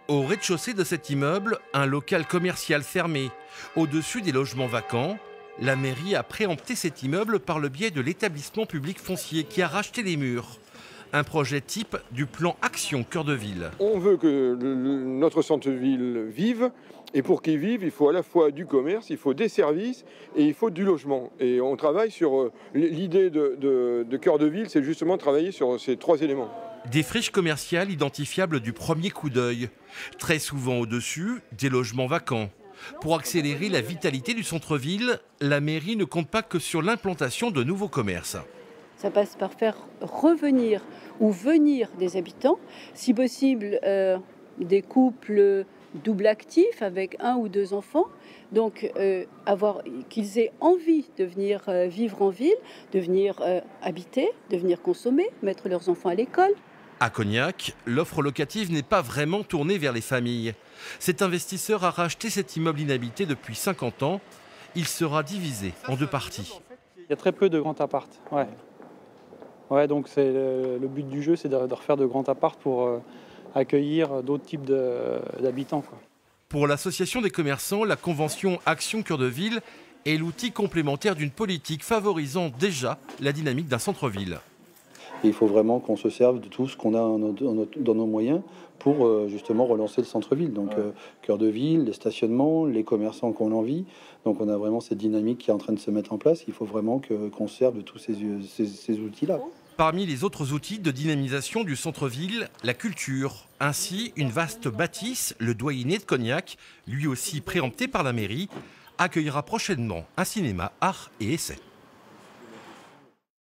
Au rez-de-chaussée de cet immeuble, un local commercial fermé. Au-dessus des logements vacants, la mairie a préempté cet immeuble par le biais de l'établissement public foncier qui a racheté les murs. Un projet type du plan Action Cœur de Ville. On veut que notre centre-ville vive, et pour qu'il vive, il faut à la fois du commerce, il faut des services et il faut du logement. Et on travaille sur l'idée de Cœur de Ville, c'est justement travailler sur ces trois éléments. Des friches commerciales identifiables du premier coup d'œil. Très souvent au-dessus, des logements vacants. Pour accélérer la vitalité du centre-ville, la mairie ne compte pas que sur l'implantation de nouveaux commerces. Ça passe par faire revenir ou venir des habitants, si possible des couples double actifs avec 1 ou 2 enfants, donc qu'ils aient envie de venir vivre en ville, de venir habiter, de venir consommer, mettre leurs enfants à l'école. À Cognac, l'offre locative n'est pas vraiment tournée vers les familles. Cet investisseur a racheté cet immeuble inhabité depuis 50 ans. Il sera divisé en 2 parties. Il y a très peu de grands apparts. Ouais, donc c'est le but du jeu, c'est de refaire de grands apparts pour accueillir d'autres types d'habitants. Pour l'association des commerçants, la convention Action Cœur de Ville est l'outil complémentaire d'une politique favorisant déjà la dynamique d'un centre-ville. Et il faut vraiment qu'on se serve de tout ce qu'on a dans nos moyens pour justement relancer le centre-ville. Donc Cœur de Ville, les stationnements, les commerçants qu'on a envie. Donc on a vraiment cette dynamique qui est en train de se mettre en place. Il faut vraiment qu'on se serve de tous ces outils-là. Parmi les autres outils de dynamisation du centre-ville, la culture. Ainsi, une vaste bâtisse, le Doyenné de Cognac, lui aussi préempté par la mairie, accueillera prochainement un cinéma art et essai.